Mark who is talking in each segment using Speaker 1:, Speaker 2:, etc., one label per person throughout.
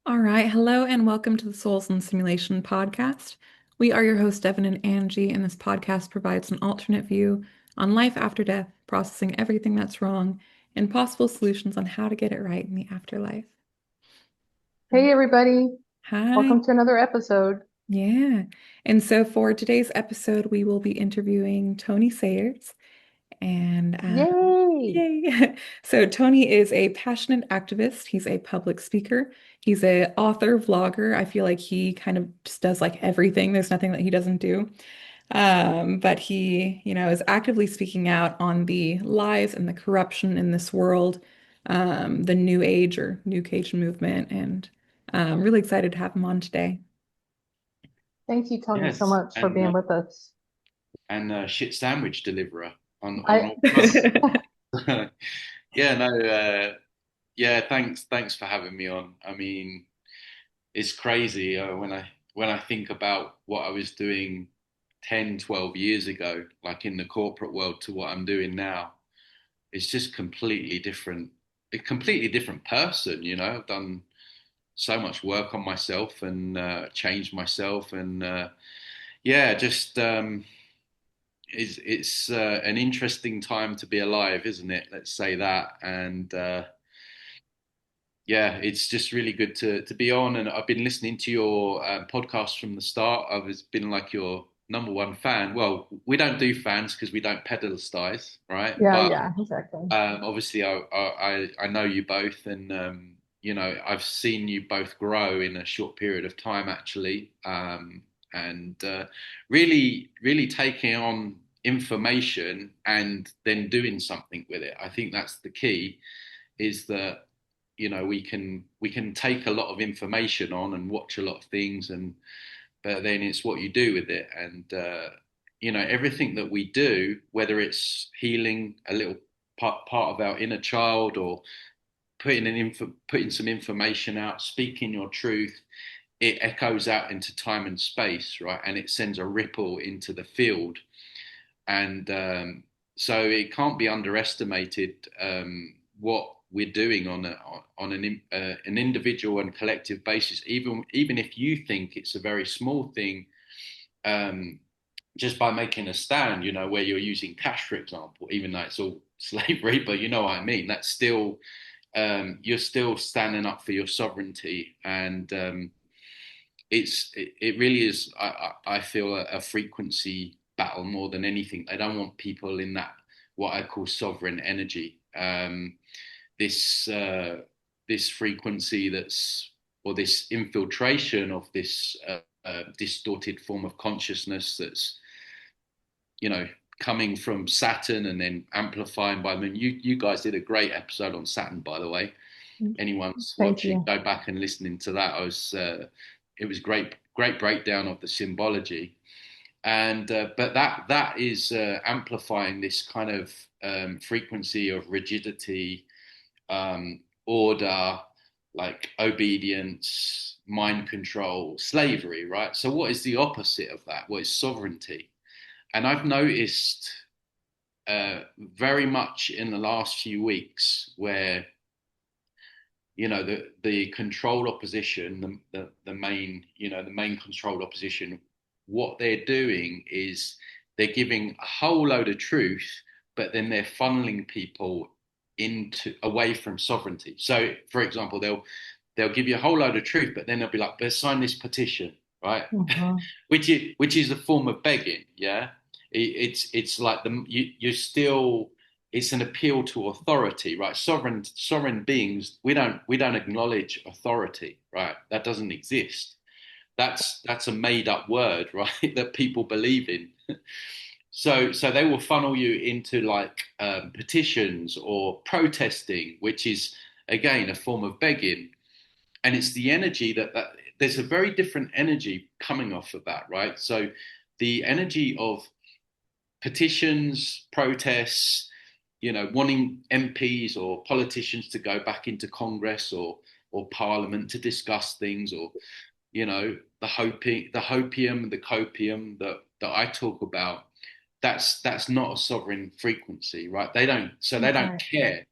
Speaker 1: All right. Hello and welcome to the Souls and Simulation podcast. We are your hosts, Devin and Angie, and this podcast provides an alternate view on life after death, processing everything that's wrong, and possible solutions on how to get it right in the afterlife.
Speaker 2: Hey everybody,
Speaker 1: Hi.
Speaker 2: welcome to another episode.
Speaker 1: Yeah. And so for today's episode, we will be interviewing Tony Sayers. And
Speaker 2: Yay!
Speaker 1: yay. So Tony is a passionate activist. He's a public speaker. He's a author, vlogger. I feel like he kind of just does like everything. There's nothing that he doesn't do. But he, is actively speaking out on the lies and the corruption in this world, the New Age or New Age movement, and I'm really excited to have him on today.
Speaker 2: Thank you, Tony, so
Speaker 3: Yes,
Speaker 2: much for being with us.
Speaker 3: and shit sandwich deliverer on
Speaker 2: I
Speaker 3: all fronts. Yeah, no, yeah. Thanks for having me on. I mean, it's crazy when I think about what I was doing 10, 12 years ago, like in the corporate world, to what I'm doing now. It's just completely different. A completely different person. I've done so much work on myself and changed myself, and yeah, just. It's an interesting time to be alive, isn't it? Let's say that. And yeah, it's just really good to be on. And I've been listening to your podcast from the start. I've been like your number one fan. Well, we don't do fans because we don't pedestalize, right?
Speaker 2: yeah,
Speaker 3: But
Speaker 2: yeah, exactly.
Speaker 3: obviously, I know you both, and I've seen you both grow in a short period of time, actually, and really, really taking on information and then doing something with it. I think that's the key. Is that we can take a lot of information on and watch a lot of things, and but then it's what you do with it, and everything that we do, whether it's healing a little part of our inner child, or putting some information out, speaking your truth, it echoes out into time and space, right? And it sends a ripple into the field, and so it can't be underestimated, what we're doing on an individual and collective basis. Even if you think it's a very small thing, um, just by making a stand, where you're using cash, for example, even though it's all slavery, but you know what I mean. That's still you're still standing up for your sovereignty, and it really is. I feel a frequency battle more than anything. They don't want people in that, what I call sovereign energy. This this frequency or this infiltration of this distorted form of consciousness that's you know coming from Saturn and then amplifying by Moon. You guys did a great episode on Saturn, by the way. Anyone's
Speaker 2: Thank
Speaker 3: watching,
Speaker 2: you.
Speaker 3: go back and listening to that. It was great breakdown of the symbology, and but that is amplifying this kind of frequency of rigidity, order, like obedience, mind control, slavery, right? So what is the opposite of that? What is sovereignty? And I've noticed very much in the last few weeks where the controlled opposition, the main the main controlled opposition, what they're doing is they're giving a whole load of truth, but then they're funneling people into away from sovereignty. So, for example, they'll give you a whole load of truth, but then they'll be like, "Let's sign this petition," right?
Speaker 2: Mhm.
Speaker 3: which is a form of begging. Yeah, it's like you're still, it's an appeal to authority, right? Sovereign beings, we don't acknowledge authority, right? That doesn't exist. That's a made up word, right? That people believe in. So they will funnel you into like petitions or protesting, which is again a form of begging, and it's the energy that there's a very different energy coming off of that, right? So the energy of petitions, protests, wanting MPs or politicians to go back into Congress or Parliament to discuss things, or the hopium, the copium that I talk about. That's not a sovereign frequency, right? They don't
Speaker 2: Right.
Speaker 3: care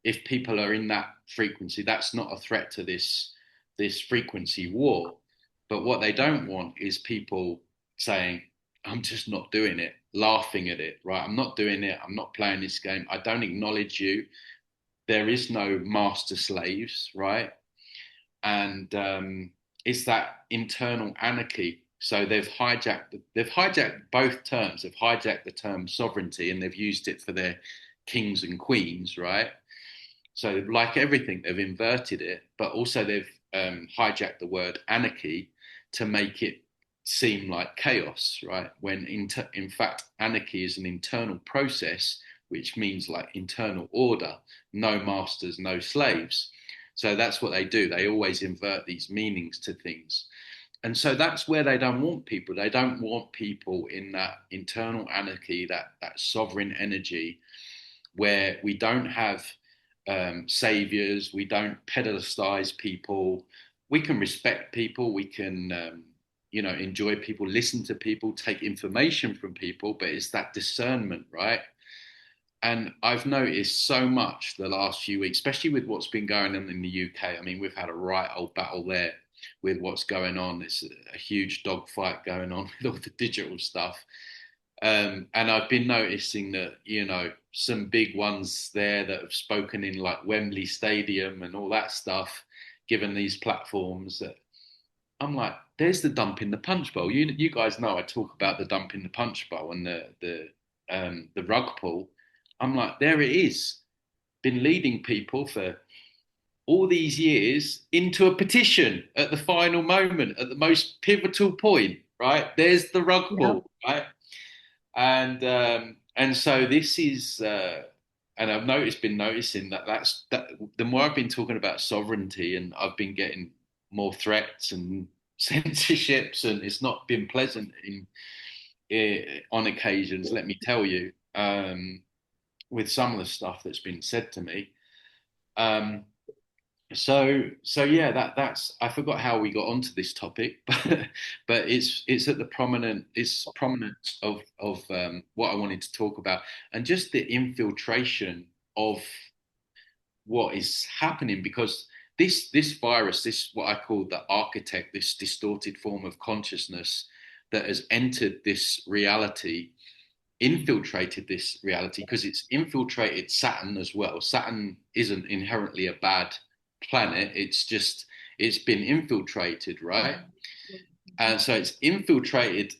Speaker 3: if people are in that frequency. That's not a threat to this frequency war. But what they don't want is people saying, I'm just not doing it, laughing at it, right? I'm not doing it. I'm not playing this game. I don't acknowledge you. There is no master slaves, right? And it's that internal anarchy. So they've hijacked both terms. They've hijacked the term sovereignty and they've used it for their kings and queens, right? So like everything, they've inverted it, but also they've hijacked the word anarchy to make it seem like chaos, right? When in fact, anarchy is an internal process, which means like internal order, no masters, no slaves. So that's what they do. They always invert these meanings to things. And so that's where they don't want people. They don't want people in that internal anarchy, that sovereign energy, where we don't have saviors, we don't pedestalize people. We can respect people, we can, enjoy people, listen to people, take information from people, but it's that discernment, right? And I've noticed so much the last few weeks, especially with what's been going on in the UK. I mean, we've had a right old battle there with what's going on. It's a huge dogfight going on with all the digital stuff. And I've been noticing that, some big ones there that have spoken in like Wembley Stadium and all that stuff, given these platforms that I'm like, there's the dump in the punch bowl. You guys know I talk about the dump in the punch bowl and the rug pull. I'm like, there it is. Been leading people for all these years into a petition at the final moment, at the most pivotal point, right? There's the rug
Speaker 2: Yeah.
Speaker 3: pull, right? And so this is, and been noticing that the more I've been talking about sovereignty, and I've been getting more threats and censorships, and it's not been pleasant on occasions. Let me tell you, with some of the stuff that's been said to me. So yeah, that's I forgot how we got onto this topic, but it's at the prominence of what I wanted to talk about, and just the infiltration of what is happening, because this virus, this what I call the architect, this distorted form of consciousness that has entered this reality, infiltrated this reality, because it's infiltrated Saturn as well. Saturn isn't inherently a bad planet. It's been infiltrated, right? And so it's infiltrated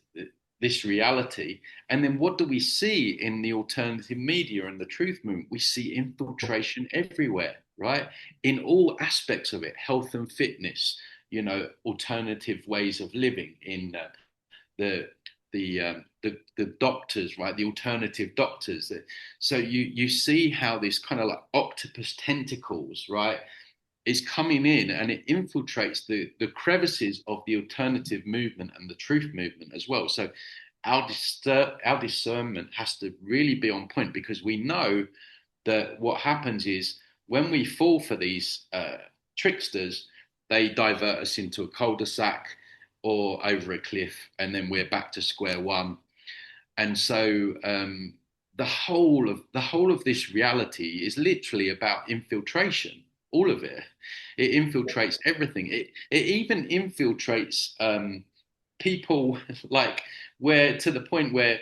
Speaker 3: this reality. And then what do we see in the alternative media and the truth movement? We see infiltration everywhere, right? In all aspects of it, health and fitness, alternative ways of living, in the the doctors, right? The alternative doctors. So you see how this kind of like octopus tentacles, right, is coming in, and it infiltrates the crevices of the alternative movement and the truth movement as well. So our discernment has to really be on point, because we know that what happens is when we fall for these tricksters, they divert us into a cul-de-sac or over a cliff, and then we're back to square one. And so the whole of this reality is literally about infiltration. All of it. It infiltrates everything. It even infiltrates people, like, where to the point where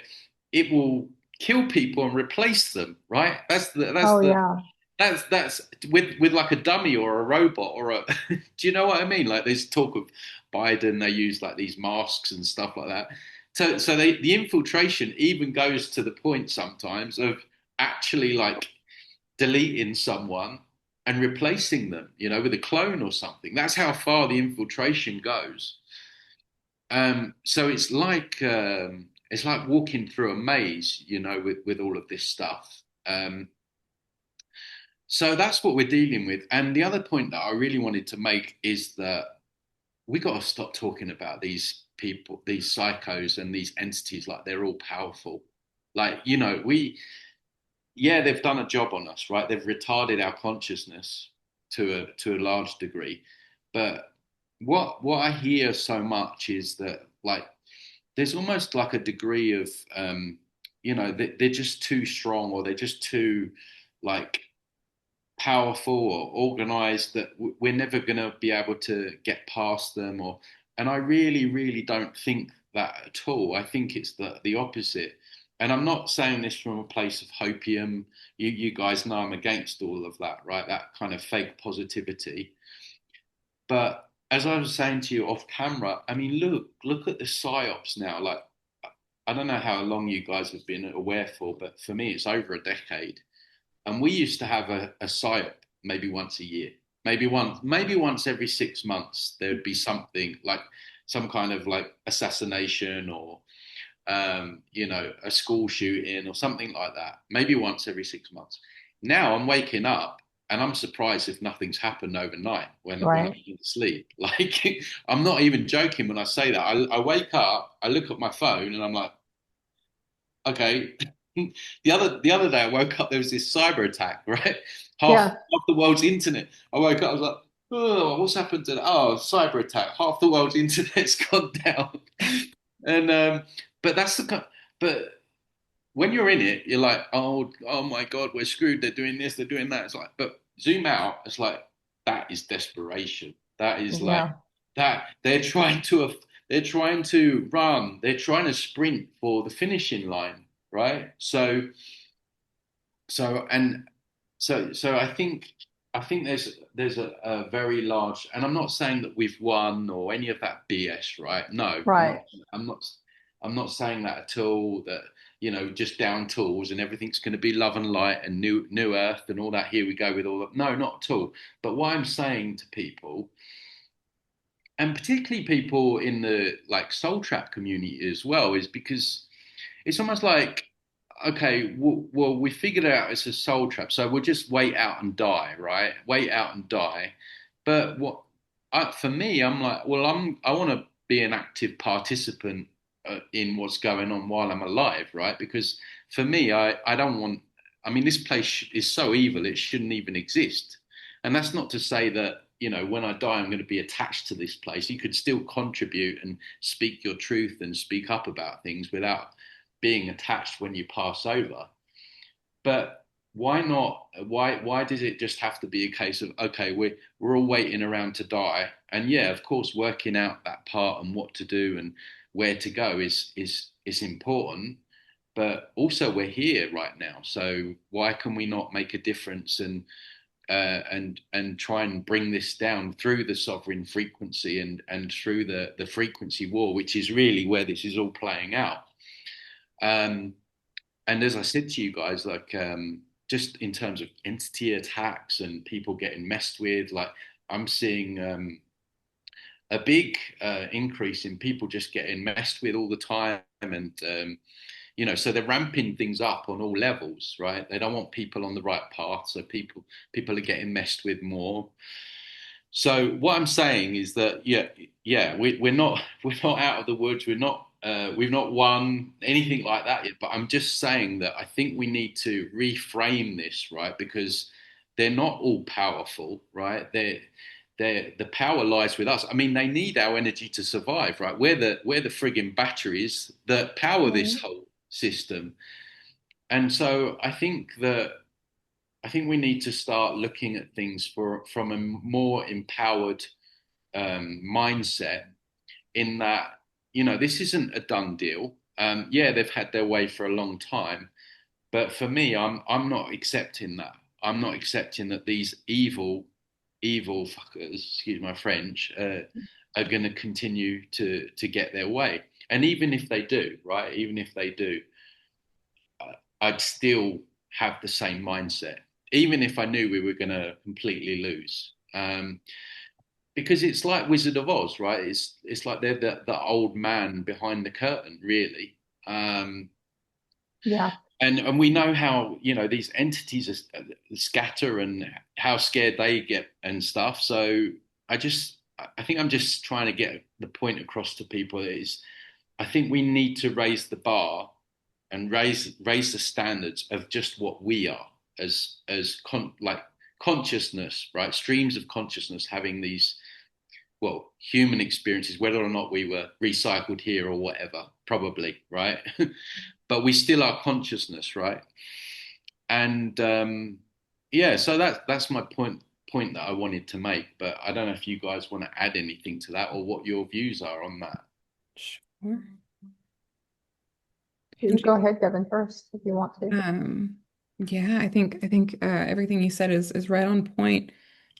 Speaker 3: it will kill people and replace them. Right.
Speaker 2: Oh, yeah.
Speaker 3: That's with like a dummy or a robot or a. Do you know what I mean? Like, there's talk of Biden. They use like these masks and stuff like that. So the infiltration even goes to the point sometimes of actually like deleting someone and replacing them, with a clone or something. That's how far the infiltration goes. So it's like walking through a maze, with all of this stuff. So that's what we're dealing with. And the other point that I really wanted to make is that we got to stop talking about these people, these psychos and these entities like they're all powerful. Like, they've done a job on us, right? They've retarded our consciousness to a large degree. But what I hear so much is that, like, there's almost like a degree of they're just too strong, or they're just too, like, powerful or organized that we're never going to be able to get past them. Or and I really don't think that at all. I think it's the opposite. And I'm not saying this from a place of hopium. You guys know I'm against all of that, right? That kind of fake positivity. But as I was saying to you off camera, I mean, look at the psyops now. Like, I don't know how long you guys have been aware for, but for me, it's over a decade. And we used to have a psyop maybe once a year, maybe once every 6 months. There'd be something like some kind of like assassination or a school shooting or something like that. Maybe once every 6 months. Now I'm waking up and I'm surprised if nothing's happened overnight when I'm
Speaker 2: Right.
Speaker 3: asleep. Like I'm not even joking when I say that. I wake up, I look at my phone, and I'm like, okay. The other day I woke up, there was this cyber attack, right? Half
Speaker 2: Yeah.
Speaker 3: half the world's internet. I woke up, I was like, oh, what's happened to that? Oh, cyber attack. Half the world's internet's gone down. And but that's but when you're in it, you're like, oh my God, we're screwed. They're doing this, they're doing that. It's like, but zoom out, it's like that is desperation. That is like
Speaker 2: Yeah.
Speaker 3: that they're trying to run, they're trying to sprint for the finishing line, right? So and so I think there's a very large, and I'm not saying that we've won or any of that BS, right? No,
Speaker 2: Right.
Speaker 3: I'm not I'm not saying that at all. That just down tools and everything's going to be love and light and new earth and all that. Here we go with all that. No, not at all. But what I'm saying to people, and particularly people in the like soul trap community as well, is because it's almost like, okay, well, we figured it out it's a soul trap, so we'll just wait out and die, right? Wait out and die. But for me, I'm like, well, I want to be an active participant in what's going on while I'm alive, right? Because for me, I don't want. I mean, this place is so evil; it shouldn't even exist. And that's not to say that when I die, I'm going to be attached to this place. You could still contribute and speak your truth and speak up about things without being attached when you pass over. But why not? Why does it just have to be a case of, okay, we're all waiting around to die? And yeah, of course, working out that part and what to do and where to go is important. But also, we're here right now, so why can we not make a difference and try and bring this down through the sovereign frequency and through the frequency war, which is really where this is all playing out. Um, and as I said to you guys, like just in terms of entity attacks and people getting messed with, like I'm seeing a big increase in people just getting messed with all the time, and so they're ramping things up on all levels, right? They don't want people on the right path, so people are getting messed with more. So what I'm saying is that we're not we're not out of the woods. We've not won anything like that yet. But I'm just saying that I think we need to reframe this, right? Because they're not all powerful, right? The power lies with us. I mean, they need our energy to survive, right? We're the frigging batteries that power this
Speaker 2: Right.
Speaker 3: whole system. And so I think we need to start looking at things from a more empowered mindset. In that, this isn't a done deal. Yeah, they've had their way for a long time, but for me, I'm not accepting that. I'm not accepting that these evil fuckers, excuse my French, are going to continue to get their way. And even if they do, right? Even if they do, I'd still have the same mindset, even if I knew we were going to completely lose. Because it's like Wizard of Oz, right? It's like they're the old man behind the curtain, really. Um,
Speaker 2: Yeah.
Speaker 3: and we know how these entities scatter and how scared they get and stuff. So I think I'm just trying to get the point across to people is I think we need to raise the bar and raise the standards of just what we are like consciousness, right? Streams of consciousness having these human experiences, whether or not we were recycled here or whatever, probably, right? But we still are consciousness, right? And yeah, so that's my point that I wanted to make, but I don't know if you guys want to add anything to that or what your views are on that.
Speaker 1: Sure.
Speaker 2: You go ahead, Devin, first, if you want to.
Speaker 1: Yeah, I think everything you said is right on point.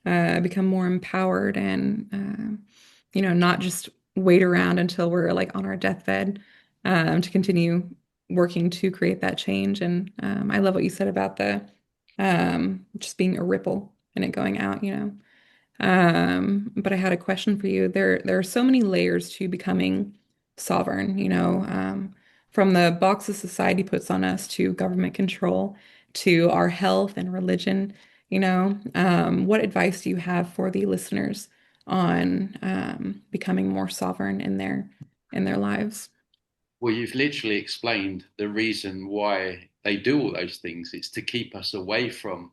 Speaker 1: Become more empowered and not just wait around until we're like on our deathbed to continue working to create that change. And I love what you said about the just being a ripple and it going out, you know. But I had a question for you. There are so many layers to becoming sovereign, from the boxes society puts on us to government control to our health and religion, What advice do you have for the listeners on becoming more sovereign in their lives?
Speaker 3: Well, you've literally explained the reason why they do all those things. It's to keep us away from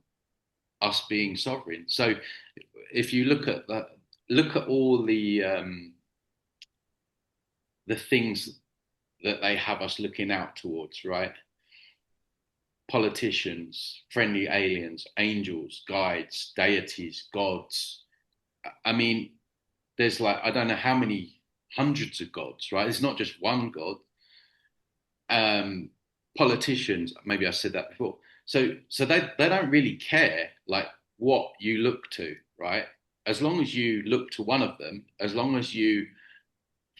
Speaker 3: us being sovereign. So if you look at all the things that they have us looking out towards, right? Politicians, friendly aliens, angels, guides, deities, gods. I mean, there's like I don't know how many hundreds of gods, right? It's not just one god. Um, Politicians, maybe I said that before. So they don't really care like what you look to, right? As long as you look to one of them, as long as you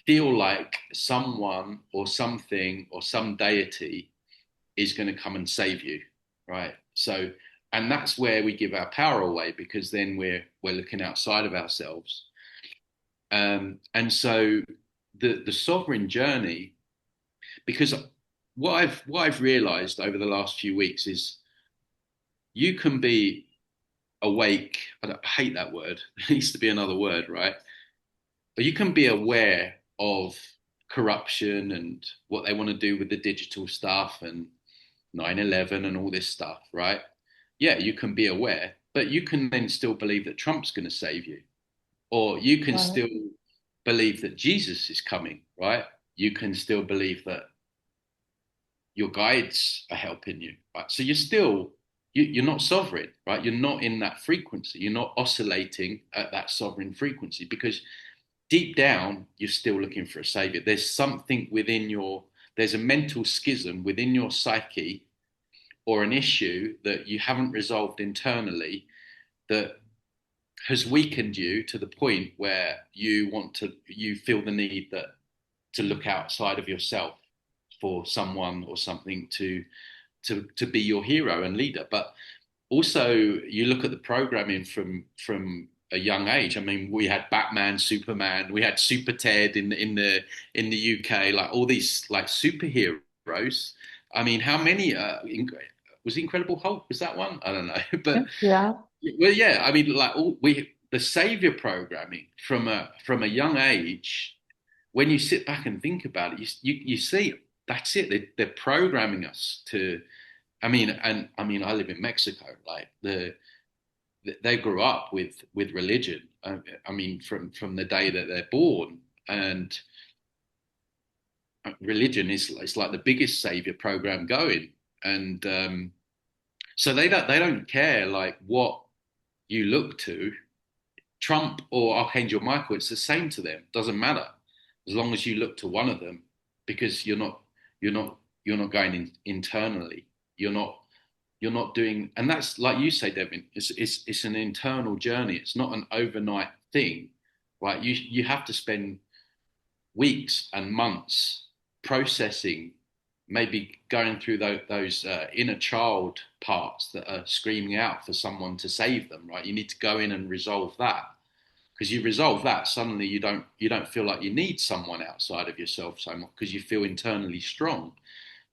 Speaker 3: feel like someone or something or some deity is going to come and save you, right? So, and that's where we give our power away because then we're looking outside of ourselves. And so the sovereign journey, because what I've realized over the last few weeks is you can be awake. I hate that word. There needs to be another word, right? But you can be aware of corruption and what they want to do with the digital stuff and 9/11 and all this stuff, right? Yeah, you can be aware, but you can then still believe that Trump's going to save you, or you can
Speaker 2: Right.
Speaker 3: still believe that Jesus is coming, right? You can still believe that your guides are helping you, right? So you're not sovereign, right? You're not in that frequency. You're not oscillating at that sovereign frequency because deep down you're still looking for a savior. There's something there's a mental schism within your psyche or an issue that you haven't resolved internally that has weakened you to the point where you feel the need that to look outside of yourself for someone or something to be your hero and leader. But also you look at the programming from a young age. I mean, we had Batman, Superman, we had Super Ted in the UK, like all these like superheroes. I mean, how many was Incredible Hulk? Was that one? I don't know, but
Speaker 2: Yeah.
Speaker 3: well, yeah. I mean, like all we the savior programming from a young age. When you sit back and think about it, you see that's it. They're programming us to. I mean, I live in Mexico. Like they grew up with religion. I mean, from the day that they're born, and religion is it's like the biggest savior program going. And so they don't care like what you look to. Trump or Archangel Michael, it's the same to them. Doesn't matter as long as you look to one of them, because you're not going internally. You're not you're not doing, and that's like you say, Devin. It's an internal journey. It's not an overnight thing, right? You have to spend weeks and months processing, maybe going through those inner child parts that are screaming out for someone to save them, right? You need to go in and resolve that because you resolve that, suddenly you don't feel like you need someone outside of yourself so much because you feel internally strong.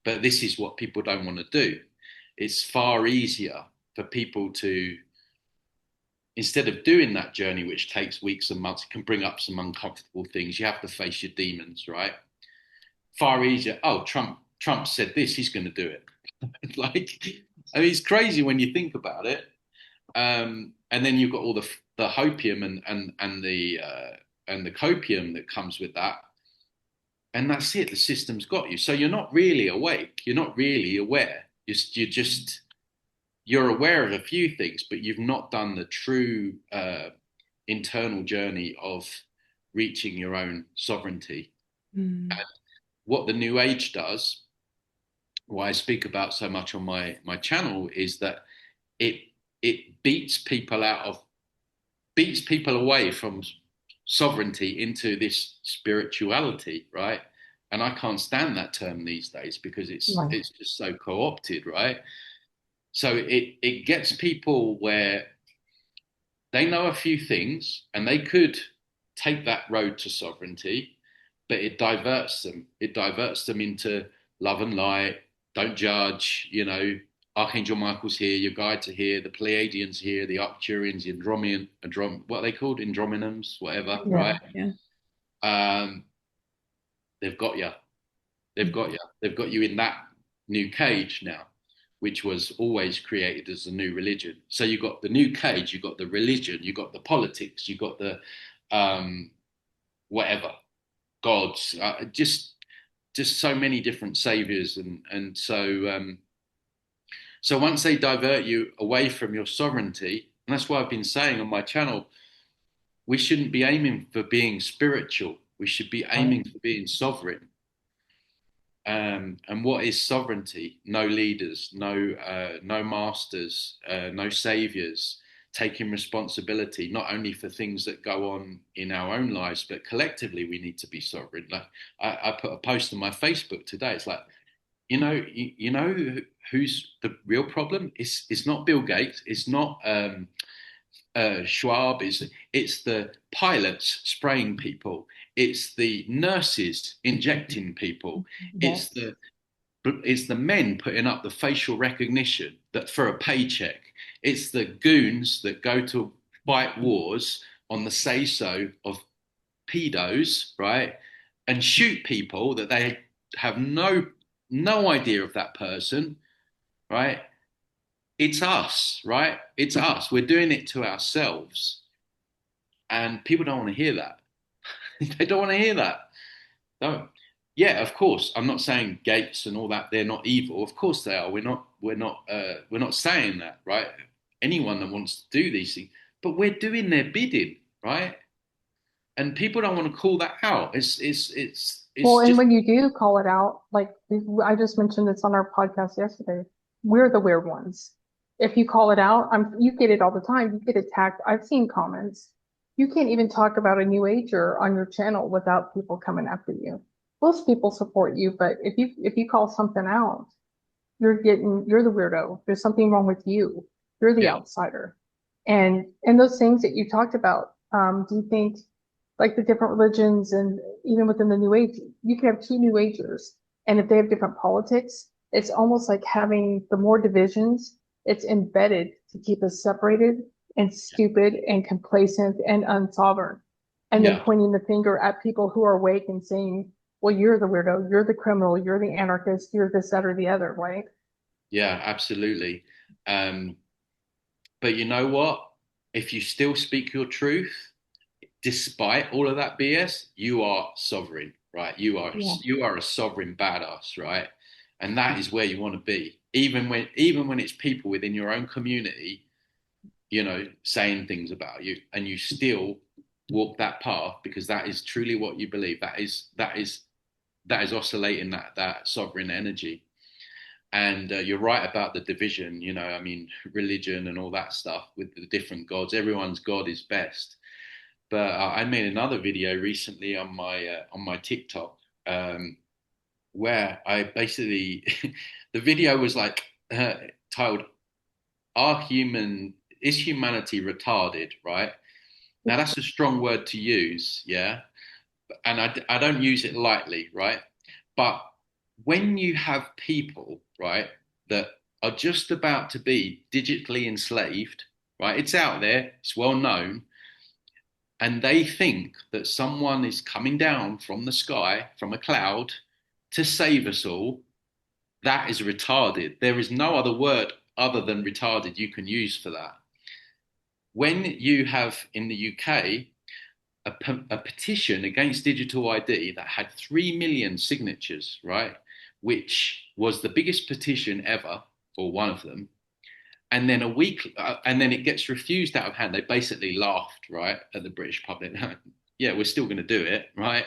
Speaker 3: But this is what people don't want to do. It's far easier for people to, instead of doing that journey, which takes weeks and months, it can bring up some uncomfortable things. You have to face your demons, right? Far easier. Oh, Trump said this, he's going to do it. Like, I mean, it's crazy when you think about it. And then you've got all the hopium and the copium that comes with that, and that's it. The system's got you, so you're not really awake. You're not really aware. You're just you're aware of a few things, but you've not done the true internal journey of reaching your own sovereignty.
Speaker 1: Mm.
Speaker 3: And what the New Age does, what I speak about so much on my channel, is that it it beats people away from sovereignty into this spirituality, right? And I can't stand that term these days because
Speaker 2: Right.
Speaker 3: it's just so co-opted, right? So it gets people where they know a few things and they could take that road to sovereignty, but it diverts them. It diverts them into love and light, don't judge, Archangel Michael's here, your guides are here, the Pleiadians here, the Arcturians, the what are they called? Androminums, whatever,
Speaker 2: Yeah.
Speaker 3: right?
Speaker 1: Yeah.
Speaker 3: Um, they've got you. They've got you. They've got you in that new cage now, which was always created as a new religion. So you got the new cage, you got the religion, you got the politics, you got the um, whatever gods, just so many different saviors, and so once they divert you away from your sovereignty, and that's why I've been saying on my channel, we shouldn't be aiming for being spiritual. We should be
Speaker 2: Right.
Speaker 3: aiming for being sovereign. And what is sovereignty? No leaders, no masters, no saviors, taking responsibility not only for things that go on in our own lives, but collectively we need to be sovereign. Like I put a post on my Facebook today. It's like, you know who's the real problem? It's not Bill Gates. It's not Schwab. It's the pilots spraying people. It's the nurses injecting people. It's
Speaker 2: Yes.
Speaker 3: the it's the men putting up the facial recognition that for a paycheck. It's the goons that go to fight wars on the say so of pedos, right? And shoot people that they have no idea of that person, right? It's us, right? It's us. We're doing it to ourselves. And people don't want to hear that. They don't want to hear that. Don't. Yeah, of course. I'm not saying Gates and all that, they're not evil. Of course they are. We're not saying that, right? Anyone that wants to do these things, but we're doing their bidding, right? And people don't want to call that out.
Speaker 2: Well,
Speaker 3: It's
Speaker 2: and
Speaker 3: just
Speaker 2: when you do call it out, like I just mentioned this on our podcast yesterday, we're the weird ones. If you call it out, you get it all the time. You get attacked. I've seen comments. You can't even talk about a new ager on your channel without people coming after you. Most people support you, but if you call something out, you're the weirdo. There's something wrong with you. You're the
Speaker 3: yeah,
Speaker 2: outsider. And those things that you talked about, do you think like the different religions and even within the new age, you can have two new agers. And if they have different politics, it's almost like having the more divisions, it's embedded to keep us separated and stupid and complacent and unsovereign. And then
Speaker 3: yeah,
Speaker 2: pointing the finger at people who are awake and saying, well, you're the weirdo, you're the criminal, you're the anarchist, you're this, that, or the other, right?
Speaker 3: yeah, absolutely. Um, but you know what? If you still speak your truth, despite all of that BS, you are sovereign, right?
Speaker 2: Yeah.
Speaker 3: You are a sovereign badass, right? And that is where you want to be. Even when it's people within your own community, saying things about you, and you still walk that path because that is truly what you believe. That is oscillating that sovereign energy. And you're right about the division. I mean, religion and all that stuff with the different gods. Everyone's god is best. But I made another video recently on my TikTok, where I basically the video was like titled "Are human is humanity retarded?" Right now, that's a strong word to use, yeah, and I don't use it lightly, right? But when you have people, right, that are just about to be digitally enslaved, right? It's out there, it's well known, and they think that someone is coming down from the sky, from a cloud, to save us all, that is retarded. There is no other word other than retarded you can use for that. When you have in the UK a petition against digital ID that had 3 million signatures, right? Which was the biggest petition ever, or one of them. and then a week, and then it gets refused out of hand. They basically laughed, right, at the British public. Yeah, we're still going to do it, right?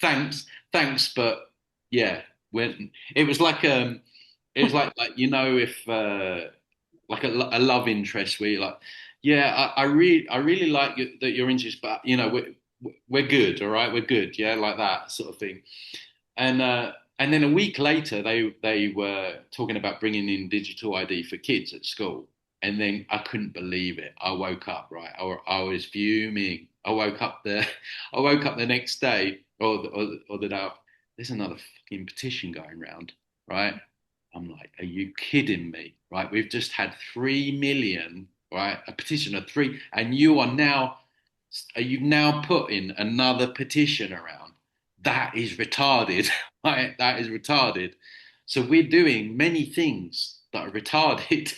Speaker 3: Thanks, thanks, but yeah, when it was it was like if like a love interest where you're like, yeah, I really like that you're interested, but we're good, all right, we're good, yeah, like that sort of thing. And then a week later, they were talking about bringing in digital ID for kids at school. And then I couldn't believe it. I woke up, right? I was fuming. I woke up the next day, or the day after. There's another fucking petition going round, right? I'm like, are you kidding me? Right? We've just had 3 million, right? A petition of three, and you've now put in another petition around. That is retarded. Right? That is retarded. So we're doing many things that are retarded.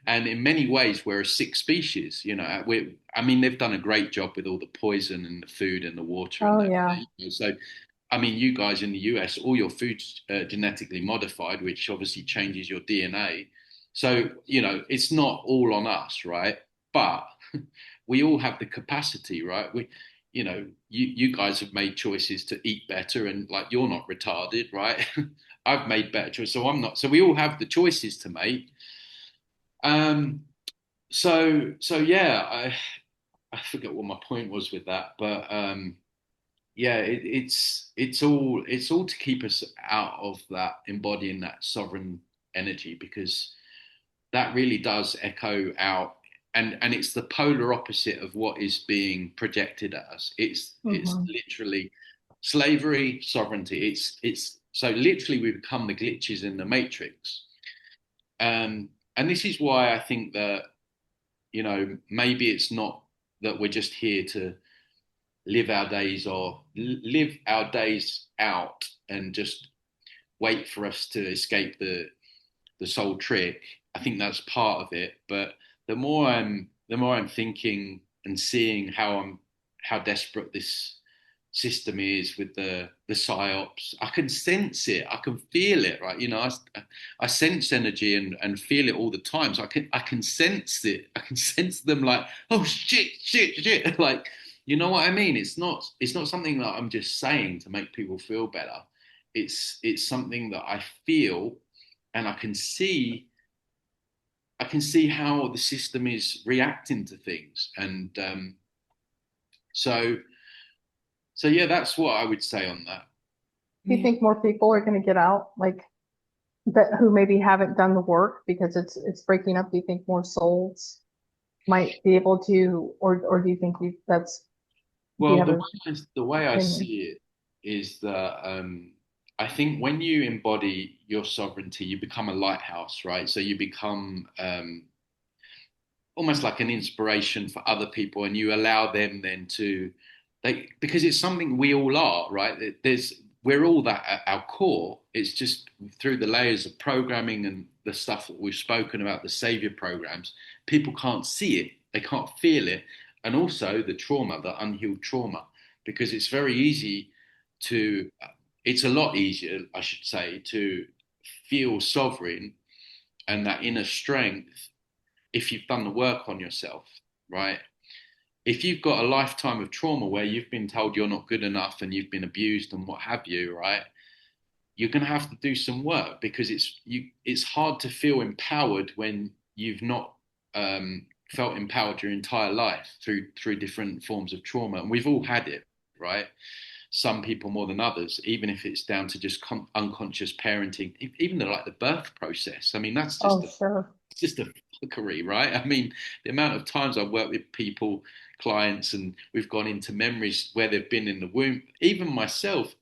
Speaker 3: And in many ways, we're a sick species. I mean, they've done a great job with all the poison and the food and the water and
Speaker 2: Oh
Speaker 3: that.
Speaker 2: yeah.
Speaker 3: So, I mean, you guys in the US, all your food's genetically modified, which obviously changes your DNA. So, it's not all on us, right? But we all have the capacity, right? You guys have made choices to eat better, and like you're not retarded, right? I've made better choices, so I'm not. So we all have the choices to make. Um, so yeah, I forget what my point was with that, but yeah, it's all to keep us out of that embodying that sovereign energy, because that really does echo out, and it's the polar opposite of what is being projected at us. It's
Speaker 2: Hmm.
Speaker 3: literally slavery, sovereignty. It's so literally we become the glitches in the matrix. And this is why I think that maybe it's not that we're just here to live our days out and just wait for us to escape the soul trick. I think that's part of it. But the more I'm thinking and seeing how desperate this system is with the psyops, I can sense it. I can feel it, right? I sense energy and feel it all the time. So I can sense it. I can sense them like, oh shit, shit, shit. Like, you know what I mean? It's not something that I'm just saying to make people feel better. It's something that I feel, and I can see how the system is reacting to things. And so so yeah, that's what I would say on that.
Speaker 2: Do you
Speaker 1: Yeah.
Speaker 2: think more people are going to get out, like that who maybe haven't done the work because it's breaking up? Do you think more souls might be able to, or do you think do you
Speaker 3: Well,
Speaker 2: have an
Speaker 3: the way I
Speaker 2: opinion?
Speaker 3: see it is that I think when you embody your sovereignty, you become a lighthouse, right? So you become almost like an inspiration for other people, and you allow them then to because it's something we all are, right? We're all that at our core. It's just through the layers of programming and the stuff that we've spoken about, the savior programs, people can't see it, they can't feel it, and also the trauma, the unhealed trauma, because to it's a lot easier, I should say, to feel sovereign and that inner strength if you've done the work on yourself, right? If you've got a lifetime of trauma where you've been told you're not good enough and you've been abused and what have you, right? You're going to have to do some work, because it's hard to feel empowered when you've not felt empowered your entire life through different forms of trauma, and we've all had it, right? Some people more than others, even if it's down to just unconscious parenting, even like the birth process. I mean, that's
Speaker 2: Oh,
Speaker 3: just
Speaker 2: sure.
Speaker 3: it's just a fuckery, right? I mean, the amount of times I've worked with people, clients, and we've gone into memories where they've been in the womb. Even myself,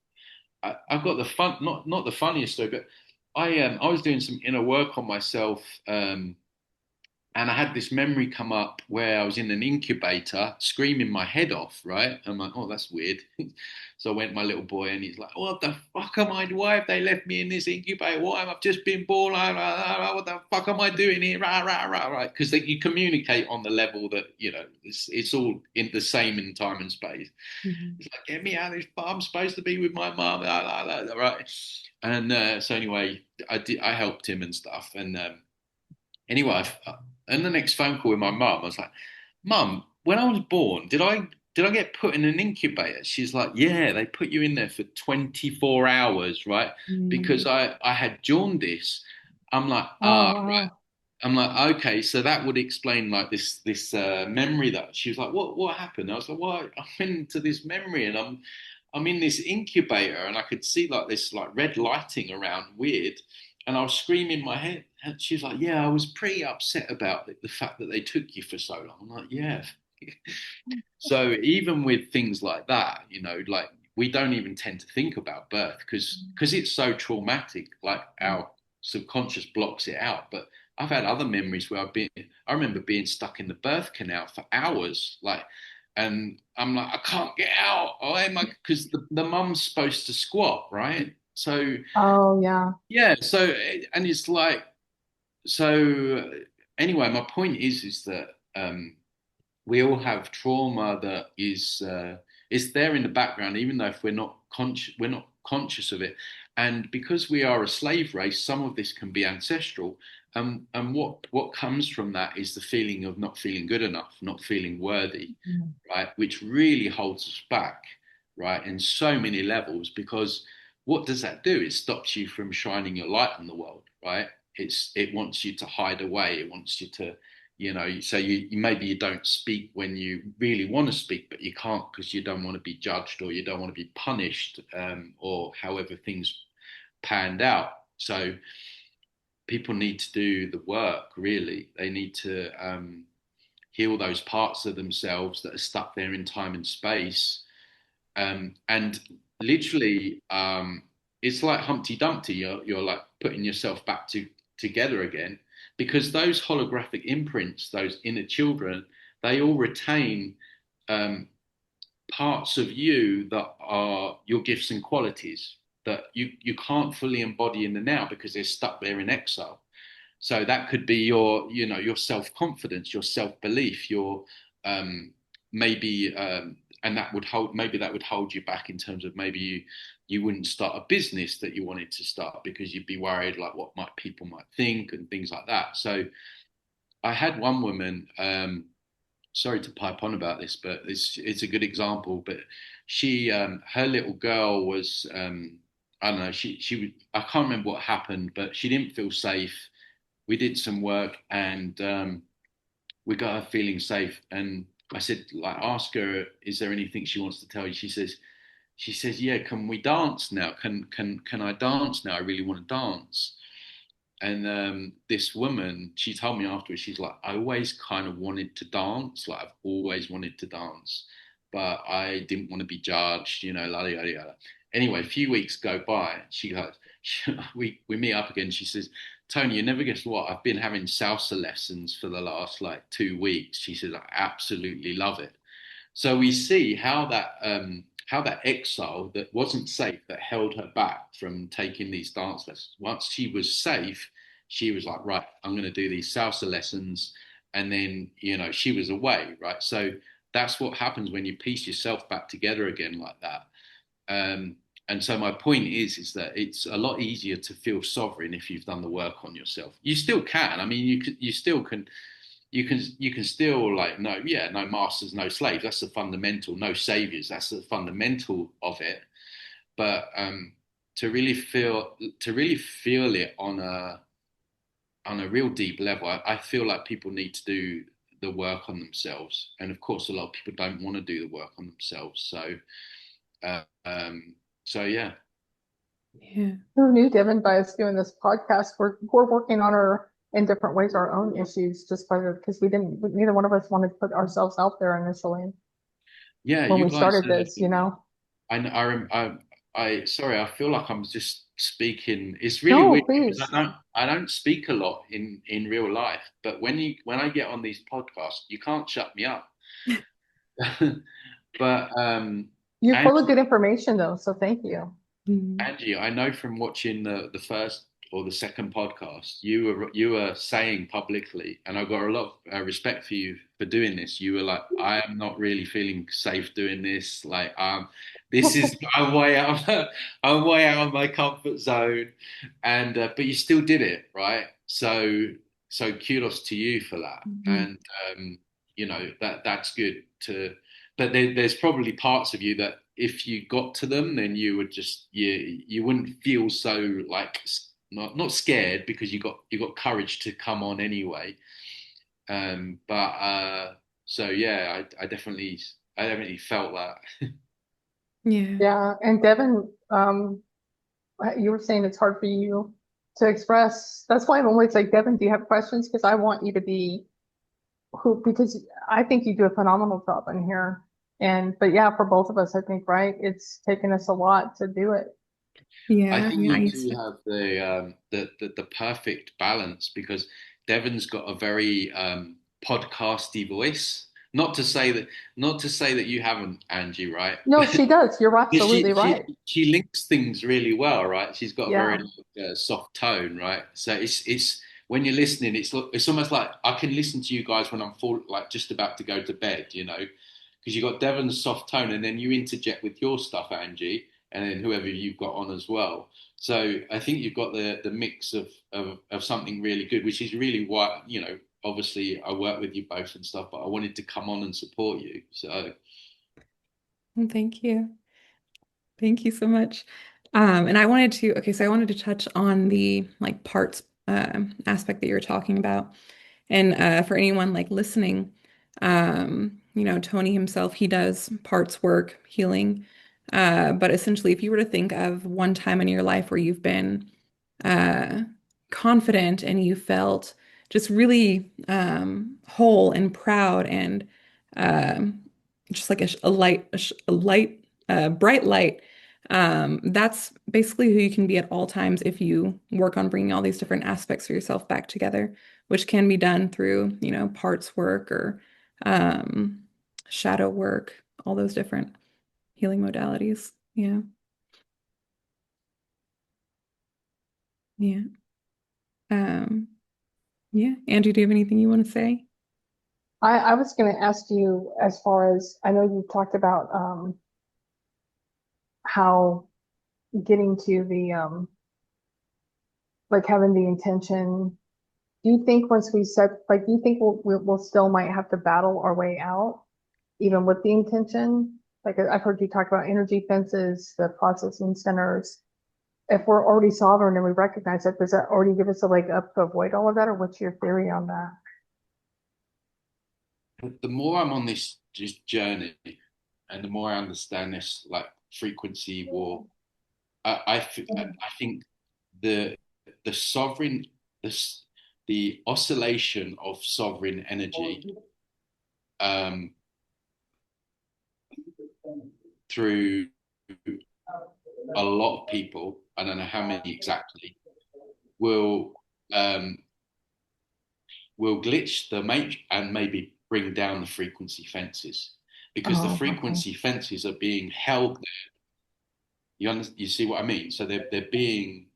Speaker 3: I've got the fun, not the funniest story, but I was doing some inner work on myself, and I had this memory come up where I was in an incubator screaming my head off, right? I'm like, oh, that's weird. So I went to my little boy, and he's like, what the fuck am I? Why have they left me in this incubator? Why am I just been born? What the fuck am I doing here? Rah, rah, rah, right? Because you communicate on the level that, it's all in the same in time and space.
Speaker 2: Mhm.
Speaker 3: It's like, get me out of this, I'm supposed to be with my mum, right? And so anyway, I helped him and stuff. And Anyway, in the next phone call with my mum, I was like, "Mum, when I was born, did I get put in an incubator?" She's like, "Yeah, they put you in there for 24 hours, right?
Speaker 1: Mm.
Speaker 3: Because I had jaundice." I'm like,
Speaker 2: Oh,
Speaker 3: "Ah."
Speaker 2: wow.
Speaker 3: I'm like, okay, so that would explain like this memory that she was like, what happened? I was like, well, I went into this memory and I'm in this incubator and I could see like this like red lighting around weird, and I was screaming in my head. And she was like, yeah, I was pretty upset about the fact that they took you for so long. I'm like, yeah. So even with things like that, like we don't even tend to think about birth because it's so traumatic. Like our subconscious blocks it out. But I've had other memories where I remember being stuck in the birth canal for hours, like, and I'm like, I can't get out. Oh, am I? Because the mum's supposed to squat, right? So
Speaker 2: Oh, yeah.
Speaker 3: yeah, so and it's like so. Anyway, my point is that we all have trauma that is there in the background, even though if we're not conscious of it. And because we are a slave race, some of this can be ancestral. And what comes from that is the feeling of not feeling good enough, not feeling worthy,
Speaker 2: Mm.
Speaker 3: right? Which really holds us back, right, in so many levels. Because what does that do? It stops you from shining your light on the world, right? It wants you to hide away. It wants you to so maybe you don't speak when you really want to speak, but you can't because you don't want to be judged or you don't want to be punished, or however things panned out. So people need to do the work. Really, they need to heal those parts of themselves that are stuck there in time and space. And literally, it's like Humpty Dumpty. You're like putting yourself together again, because those holographic imprints, those inner children, they all retain um, parts of you that are your gifts and qualities that you can't fully embody in the now because they're stuck there in exile. So that could be your self confidence, your self belief, your um, maybe, and that would hold you back in terms of maybe you wouldn't start a business that you wanted to start because you'd be worried like what might people might think and things like that. So I had one woman. Sorry to pipe on about this, but it's a good example. But she, her little girl was, I don't know, I can't remember what happened, but she didn't feel safe. We did some work and we got her feeling safe. And I said, like, ask her, is there anything she wants to tell you? She says, yeah, can we dance now? Can I dance now? I really want to dance. And this woman, she told me afterwards, she's like, I always kind of wanted to dance, like I've always wanted to dance, but I didn't want to be judged, la yada yada. Anyway, a few weeks go by. She goes, we meet up again. She says, Tony, you never guess what? I've been having salsa lessons for the last like 2 weeks. She says, I absolutely love it. So we see how that exile that wasn't safe, that held her back from taking these dance lessons. Once she was safe, she was like, right, I'm going to do these salsa lessons, and then she was away, right? So that's what happens when you piece yourself back together again like that. And so my point is that it's a lot easier to feel sovereign if you've done the work on yourself. You still can. I mean, you still can you can still like no, yeah, no masters, no slaves. That's the fundamental. No saviors. That's the fundamental of it. But to really feel it on a real deep level, I feel like people need to do the work on themselves. And of course, a lot of people don't want to do the work on themselves. Uh, um, so yeah.
Speaker 1: Yeah.
Speaker 2: Who knew, Devin, by us doing this podcast, we're working on in different ways, our own issues just because neither one of us wanted to put ourselves out there initially
Speaker 3: Yeah,
Speaker 2: when
Speaker 3: you
Speaker 2: we
Speaker 3: guys.
Speaker 2: started this,
Speaker 3: Sorry, I feel like I'm just speaking. It's really
Speaker 2: No,
Speaker 3: weird because
Speaker 2: please.
Speaker 3: I don't speak a lot in real life, but when I get on these podcasts, you can't shut me up. But
Speaker 2: You're
Speaker 3: and
Speaker 2: full of good information though, so thank you.
Speaker 1: Mm.
Speaker 3: Angie, I know from watching the first or the second podcast, you were saying publicly, and I got a lot of respect for you for doing this. You were like, I am not really feeling safe doing this. Like, this is I'm way out of my comfort zone, and but you still did it, right? so kudos to you for that.
Speaker 1: Mhm.
Speaker 3: And that's good to. But there's probably parts of you that if you got to them, then you wouldn't feel so like not scared because you got courage to come on anyway. But so yeah, I definitely felt that.
Speaker 1: Yeah.
Speaker 2: Yeah, and Devin, you were saying it's hard for you to express. That's why I'm always like, Devin, do you have questions? Because I want you to be because I think you do a phenomenal job in here. And, but yeah, for both of us, I think, right? It's taken us a lot to do it.
Speaker 3: I
Speaker 1: Yeah.
Speaker 3: think
Speaker 1: Yeah. I
Speaker 3: you
Speaker 1: used
Speaker 3: two
Speaker 1: to.
Speaker 3: have the perfect balance because Devon's got a very podcasty voice. Not to say that you haven't, Angie, right?
Speaker 2: No, she does. You're
Speaker 3: But she
Speaker 2: absolutely
Speaker 3: she
Speaker 2: right.
Speaker 3: she links things really well, right? She's got a very
Speaker 2: Yeah.
Speaker 3: soft tone, right? So it's when you're listening, it's almost like I can listen to you guys when I'm like just about to go to bed, because you got Devon's soft tone, and then you interject with your stuff, Angie, and then whoever you've got on as well. So I think you've got the mix of something really good, which is really why obviously I work with you both and stuff, but I wanted to come on and support you. So
Speaker 1: Well, thank you. Thank you so much. And I wanted to touch on the like parts aspect that you were talking about. And for anyone like listening, Tony himself, he does parts work, healing. But essentially, if you were to think of one time in your life where you've been uh, confident and you felt just really whole and proud and um, just like a light, bright light. That's basically who you can be at all times if you work on bringing all these different aspects of yourself back together, which can be done through, parts work or um, shadow work, all those different healing modalities. Yeah. Yeah. Um, Yeah. Andrew, do you have anything you want to say?
Speaker 2: I was going to ask you, as far as I know, you talked about how getting to the like having the intention. Do you think once we set, like, do you think we'll still might have to battle our way out, even with the intention? Like I've heard you talk about energy fences, the processing centers. If we're already sovereign and we recognize it, does that already give us a leg up to avoid all of that, or what's your theory on that?
Speaker 3: the more I'm on this just journey, and the more I understand this like frequency war, I think the the sovereign the the oscillation of sovereign energy um, through a lot of people, I don't know how many exactly, will um, will glitch the matrix and maybe bring down the frequency fences because the
Speaker 2: Oh, okay.
Speaker 3: frequency fences are being held. You see what I mean? So they're being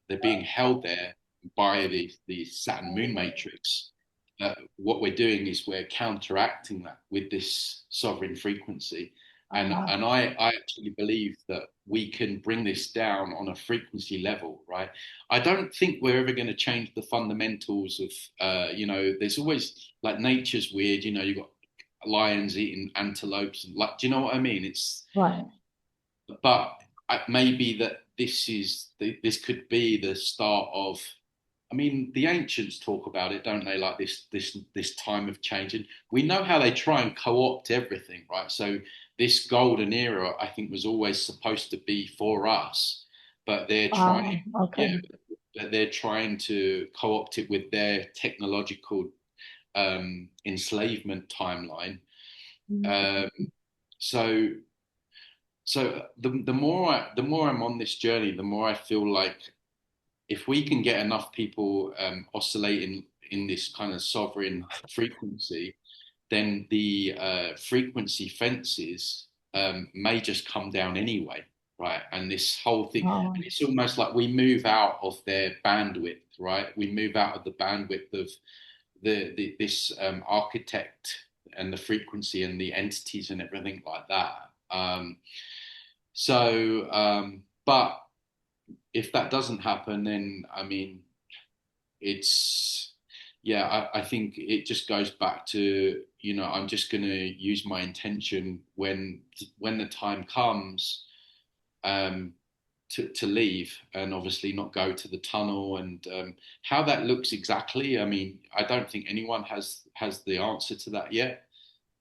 Speaker 3: held there by the Saturn Moon matrix. What we're doing is we're counteracting that with this sovereign frequency, and I actually believe that we can bring this down on a frequency level, right? I don't think we're ever going to change the fundamentals of There's always like nature's weird, you've got lions eating antelopes and like, do you know what I mean?
Speaker 2: Right.
Speaker 3: But maybe that this could be the start of. I mean, the ancients talk about it, don't they? Like this time of change, and we know how they try and co-opt everything, right? So this golden era, I think, was always supposed to be for us, but they're trying, yeah,
Speaker 2: Okay.
Speaker 3: but they're trying to co-opt it with their technological enslavement timeline. Um, so the more I'm on this journey, the more I feel like if we can get enough people oscillating in this kind of sovereign frequency, then the frequency fences may just come down anyway, right? And this whole thing, and
Speaker 2: Oh,
Speaker 3: it's almost like we move out of their bandwidth, right? We move out of the bandwidth of this architect and the frequency and the entities and everything like that. But if that doesn't happen, then I mean, it's yeah, I think it just goes back to, I'm just going to use my intention when the time comes, um, to leave, and obviously not go to the tunnel, and how that looks exactly. I mean, I don't think anyone has the answer to that yet,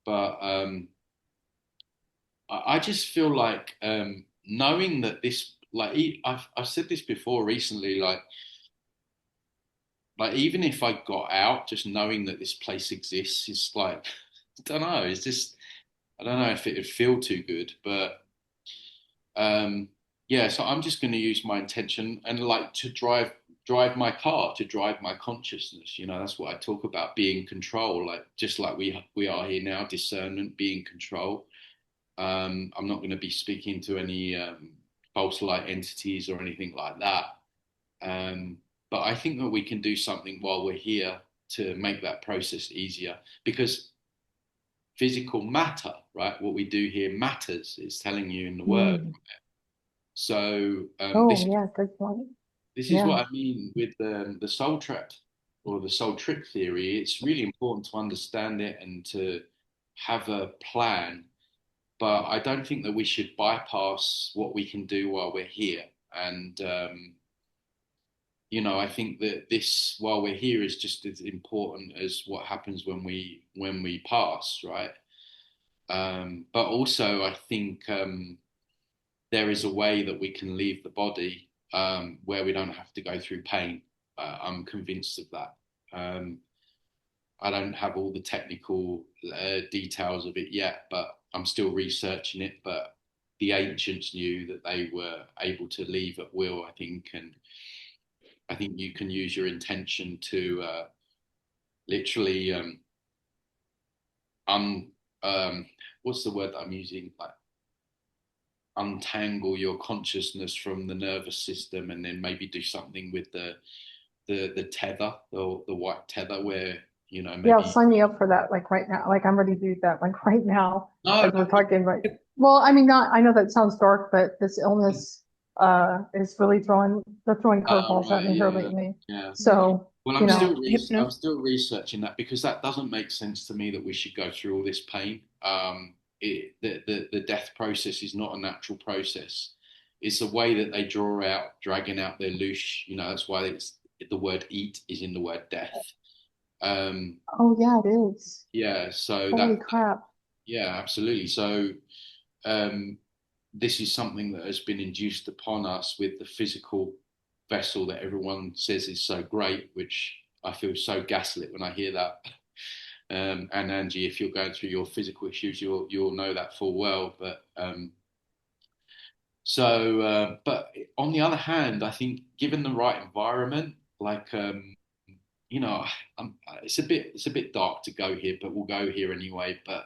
Speaker 3: but I just feel like, knowing that this, like, I've said this before recently, like even if I got out, just knowing that this place exists is like, I don't know, it's just, I don't know if it would feel too good, but um, yeah. So I'm just going to use my intention and like to drive my car, to drive my consciousness. That's what I talk about, being control, like just like we are here now, discernment, being control. I'm not going to be speaking to any false light entities or anything like that. Um, but I think that we can do something while we're here to make that process easier, because physical matter, right? What we do here matters. It's telling you in the word.
Speaker 2: Mm.
Speaker 3: So
Speaker 2: Oh, yeah, good point.
Speaker 3: this is
Speaker 2: Yeah.
Speaker 3: what I mean with the soul trap or the soul trick theory. It's really important to understand it and to have a plan, but I don't think that we should bypass what we can do while we're here. And I think that this, while we're here, is just as important as what happens when we pass, right? But also, I think there is a way that we can leave the body, where we don't have to go through pain. I'm convinced of that. Um, I don't have all the technical details of it yet, but I'm still researching it. But the ancients knew that they were able to leave at will, I think, and I think you can use your intention to literally un what's the word that I'm using? Like untangle your consciousness from the nervous system, and then maybe do something with the tether, the white tether, where
Speaker 2: Yeah,
Speaker 3: maybe.
Speaker 2: sign me up for that, like right now. Like I'm ready to do that, like right now,
Speaker 3: No,
Speaker 2: as we're
Speaker 3: no.
Speaker 2: talking. Like, well, I mean, not. I know that sounds dark, but this illness is really they're throwing curveballs at
Speaker 3: Right,
Speaker 2: me here
Speaker 3: yeah,
Speaker 2: lately.
Speaker 3: yeah.
Speaker 1: Yeah.
Speaker 2: So,
Speaker 3: Well,
Speaker 2: you know,
Speaker 3: I'm
Speaker 1: Hypno.
Speaker 3: still researching that, because that doesn't make sense to me that we should go through all this pain. The death process is not a natural process. It's a way that they dragging out their loosh. That's why the word eat is in the word death. Um,
Speaker 2: oh yeah, it is.
Speaker 3: yeah, so
Speaker 2: Holy crap.
Speaker 3: yeah, absolutely. So um, this is something that has been induced upon us with the physical vessel that everyone says is so great, which I feel so gaslit when I hear that. And Angie, if you're going through your physical issues, you'll know that full well. But on the other hand, I think given the right environment, like you know, it's a bit dark to go here, but we'll go here anyway. But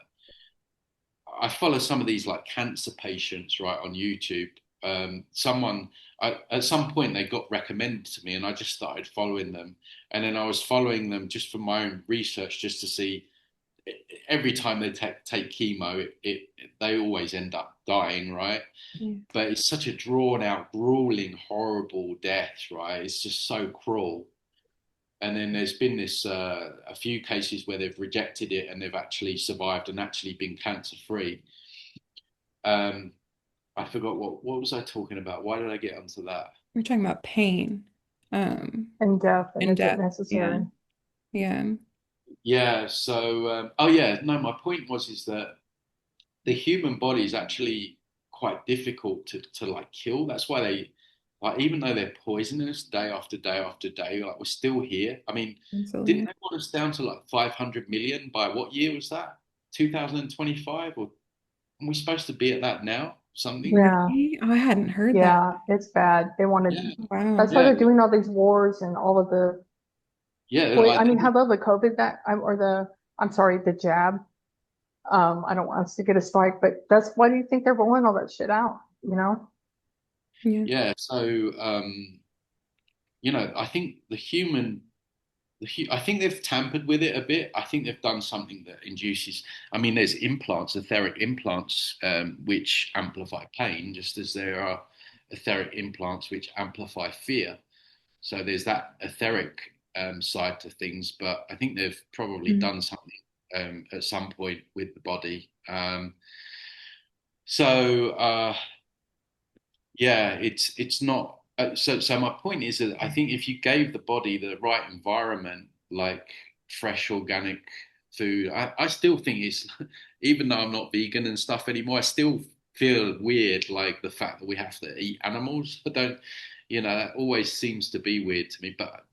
Speaker 3: I follow some of these like cancer patients right on YouTube. At some point they got recommended to me, and I just started following them. And then I was following them just for my own research, just to see, every time they take chemo, they always end up dying, right?
Speaker 1: Yeah.
Speaker 3: But it's such a drawn out, grueling, horrible death, right? It's just so cruel. And then there's been a few cases where they've rejected it and they've actually survived and actually been cancer free. Um, I forgot what was I talking about? Why did I get onto that?
Speaker 1: We're talking about pain, um,
Speaker 2: And death, and
Speaker 1: and
Speaker 2: is it
Speaker 1: death. Yeah.
Speaker 2: necessary?
Speaker 1: Yeah.
Speaker 3: Yeah. So, oh yeah, no. My point was is that the human body is actually quite difficult to like kill. That's why they, like, even though they're poisonous day after day after day, like we're still here. I mean, didn't
Speaker 1: Absolutely.
Speaker 3: they want us down to like 500 million by what year was that? 2025, or are we supposed to be at that now? Something.
Speaker 2: Yeah,
Speaker 1: Really? Oh, I hadn't heard that.
Speaker 2: yeah, it's bad. They wanted,
Speaker 3: Yeah,
Speaker 2: that's
Speaker 1: Wow.
Speaker 2: why
Speaker 3: yeah,
Speaker 2: they're doing all these wars and all of the,
Speaker 3: yeah.
Speaker 2: boy, I mean, how about the COVID I'm sorry, the jab. I don't want us to get a strike, but that's why do you think they're rolling all that shit out, you know?
Speaker 1: Yeah.
Speaker 3: yeah. So, I think I think they've tampered with it a bit. I think they've done something that induces. I mean, there's implants, etheric implants, which amplify pain, just as there are etheric implants which amplify fear. So there's that etheric side to things, but I think they've probably
Speaker 1: Mm.
Speaker 3: done something at some point with the body. So yeah, it's not. So my point is that I think if you gave the body the right environment, like fresh organic food, I still think it's even though I'm not vegan and stuff anymore, I still feel weird like the fact that we have to eat animals. I don't, that always seems to be weird to me. But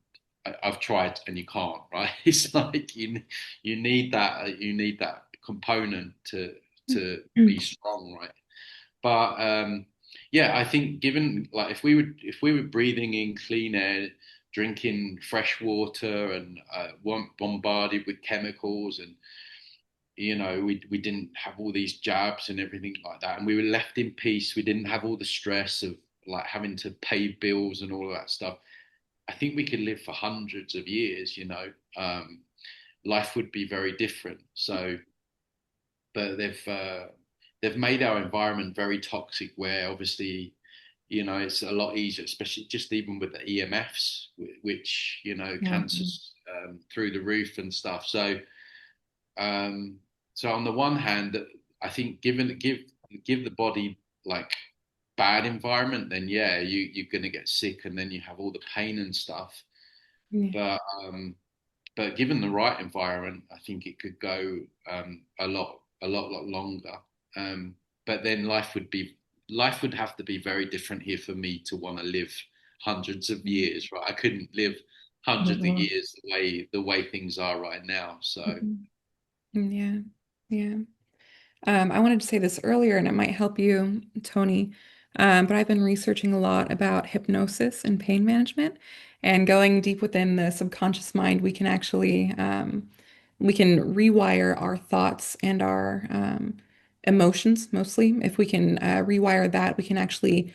Speaker 3: I've tried and you can't, right? It's like you need that component to be
Speaker 1: Mm.
Speaker 3: strong, right? But yeah, I think given like if we were breathing in clean air, drinking fresh water, and weren't bombarded with chemicals, and we didn't have all these jabs and everything like that, and we were left in peace. We didn't have all the stress of like having to pay bills and all of that stuff. I think we could live for hundreds of years. Life would be very different. So, but they've made our environment very toxic. Where obviously, it's a lot easier, especially just even with the EMFs, which
Speaker 1: Mhm.
Speaker 3: cancers through the roof and stuff. Um, so on the one hand, I think give the body like bad environment, then yeah, you're gonna get sick, and then you have all the pain and stuff.
Speaker 1: Yeah.
Speaker 3: But given the right environment, I think it could go a lot longer. Um, but then life would have to be very different here for me to want to live hundreds of years, right? I couldn't live hundreds of
Speaker 2: Mhm.
Speaker 3: years the way things are right now. So
Speaker 1: Mhm. Yeah. Yeah. I wanted to say this earlier, and it might help you, Tony. But I've been researching a lot about hypnosis and pain management, and going deep within the subconscious mind, we can rewire our thoughts and our emotions mostly. If we can rewire that, we can actually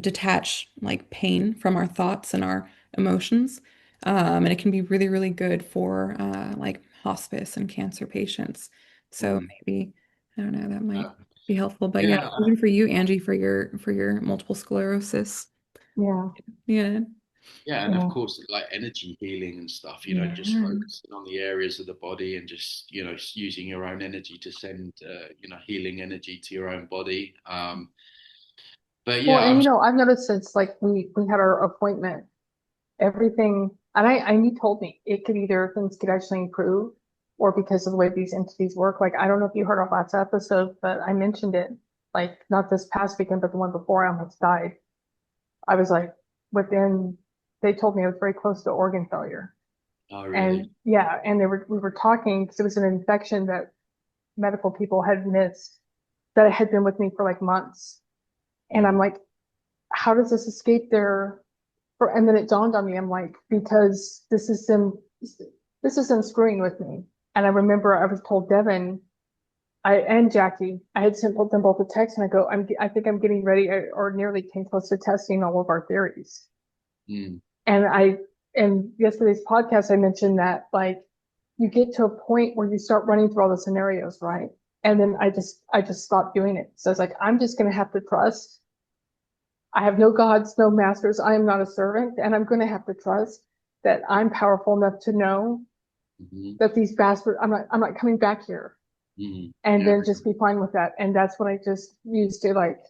Speaker 1: detach like pain from our thoughts and our emotions. And it can be really, really good for like hospice and cancer patients. So
Speaker 3: mm,
Speaker 1: maybe. I don't know, that might
Speaker 3: uh,
Speaker 1: be helpful. But yeah,
Speaker 3: yeah,
Speaker 1: even for you, Angie, for your multiple sclerosis.
Speaker 2: Yeah.
Speaker 1: Yeah.
Speaker 3: yeah, and of
Speaker 2: Yeah.
Speaker 3: course, like energy healing and stuff. Just
Speaker 1: Yeah.
Speaker 3: focusing on the areas of the body and just using your own energy to send healing energy to your own body. But
Speaker 2: Well,
Speaker 3: yeah,
Speaker 2: and I've noticed since like we had our appointment, everything, and he told me it could either things could actually improve or because of the way these entities work. Like, I don't know if you heard our last episode, but I mentioned it, like not this past weekend, but the one before I almost died. I was like within, they told me I was very close to organ failure.
Speaker 3: oh really?
Speaker 2: And yeah, and we were talking because it was an infection that medical people had missed that had been with me for like months. And I'm
Speaker 3: Mm,
Speaker 2: like, how does this escape and then it dawned on me, I'm like, because this is them screwing with me. And I remember I was told Devin, and Jackie, I had sent them both a text and I go, I think I'm getting ready or nearly came close to testing all of our theories.
Speaker 3: mm,
Speaker 2: And in yesterday's podcast, I mentioned that like you get to a point where you start running through all the scenarios, right? And then I just stopped doing it. So I was like, I'm just going to have to trust. I have no gods, no masters. I am not a servant, and I'm going to have to trust that I'm powerful enough to know
Speaker 3: mm,
Speaker 2: that these bastards. I'm not coming back here, and
Speaker 3: yeah,
Speaker 2: then just be fine with that. And that's what I just used to like.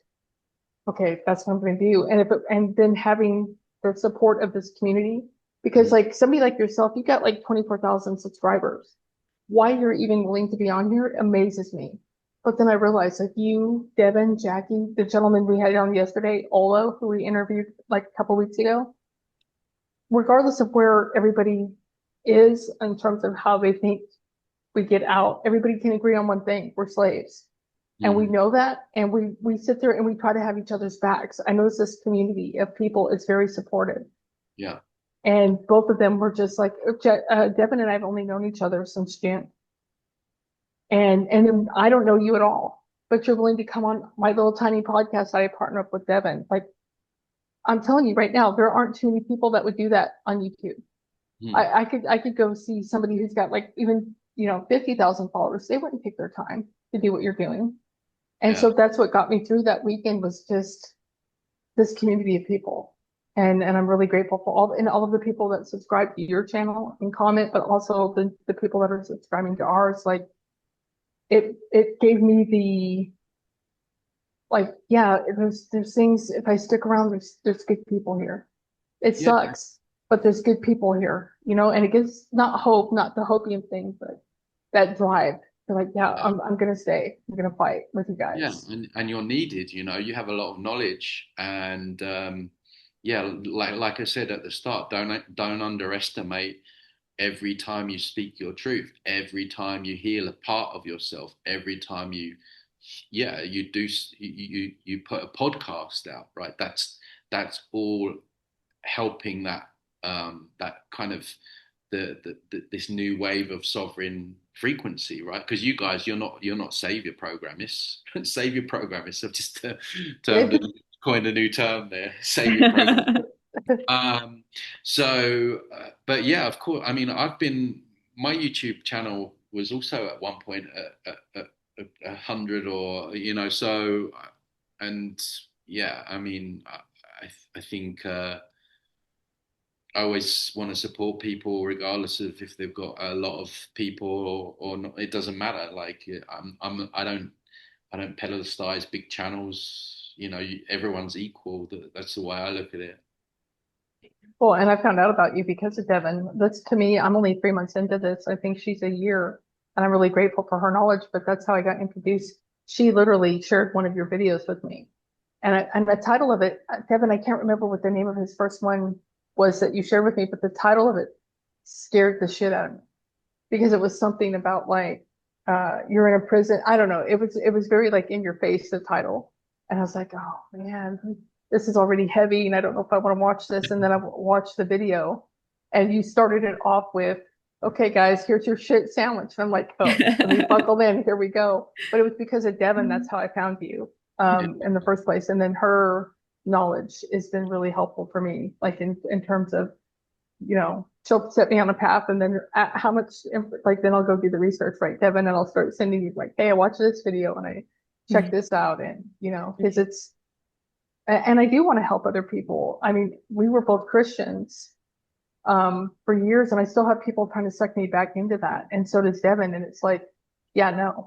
Speaker 2: Okay, that's what I'm going to do. And then having the support of this community, because
Speaker 3: mm,
Speaker 2: like somebody like yourself, you got like 24,000 subscribers. Why you're even willing to be on here amazes me. But then I realized like you, Devin, Jackie, the gentleman we had on yesterday, Olo, who we interviewed like a couple weeks ago, regardless of where everybody is in terms of how they think we get out, everybody can agree on one thing: we're slaves. And we
Speaker 3: mm,
Speaker 2: know that, and we sit there and we try to have each other's backs. I notice this community of people is very supportive.
Speaker 3: yeah,
Speaker 2: And both of them were just like, Devin and I have only known each other since June. And then I don't know you at all, but you're willing to come on my little tiny podcast that I partner up with Devin. Like, I'm telling you right now, there aren't too many people that would do that on YouTube.
Speaker 3: mm,
Speaker 2: I could go see somebody who's got like even, 50,000 followers. They wouldn't take their time to do what you're doing. And
Speaker 3: yeah,
Speaker 2: so that's what got me through that weekend was just this community of people. And I'm really grateful for all of the people that subscribe to your channel and comment, but also the people that are subscribing to ours. Like it gave me like, yeah, there's things, if I stick around, there's good people here. It
Speaker 3: Yeah,
Speaker 2: sucks, but there's good people here, and it gives not hope, not the hopium thing, but that drive. They're like, yeah,
Speaker 3: yeah.
Speaker 2: I'm gonna stay. I'm gonna fight with you
Speaker 3: Yeah,
Speaker 2: guys.
Speaker 3: and you're needed, you have a lot of knowledge and yeah, like I said at the start, don't underestimate every time you speak your truth, every time you heal a part of yourself, every time you do you put a podcast out, right? That's all helping that kind of this new wave of sovereign frequency, right? Because you guys, you're not savior programists. Savior programists. I've just coined a new term there. Savior program. Um, but yeah, of course. I mean, my YouTube channel was also at one point a hundred or so, and yeah, I mean, I think. I always want to support people regardless of if they've got a lot of people or not. It doesn't matter. Like I don't pedestalize big channels. Everyone's equal. That's the way I look at it.
Speaker 2: Well, and I found out about you because of Devin. That's to me, I'm only 3 months into this. I think she's a year, and I'm really grateful for her knowledge, but that's how I got introduced. She literally shared one of your videos with me. And the title of it, Devin, I can't remember what the name of his first one was that you shared with me, but the title of it scared the shit out of me because it was something about like you're in a prison. I don't know. It was very like in your face, the title. And I was like, oh man, this is already heavy and I don't know if I want to watch this. And then I watched the video and you started it off with, okay, guys, here's your shit sandwich. And I'm like, oh, let me buckle in. Here we go. But it was because of Devin. That's how I found you
Speaker 3: Yeah,
Speaker 2: in the first place. And then her knowledge has been really helpful for me, like in terms of she'll set me on a path and then how much, like, then I'll go do the research, right, Devin, and I'll start sending you like, hey, I watched this video and I checked this out. And, because and I do want to help other people. I mean, we were both Christians, for years and I still have people trying to suck me back into that. And so does Devin. And it's like, yeah, no,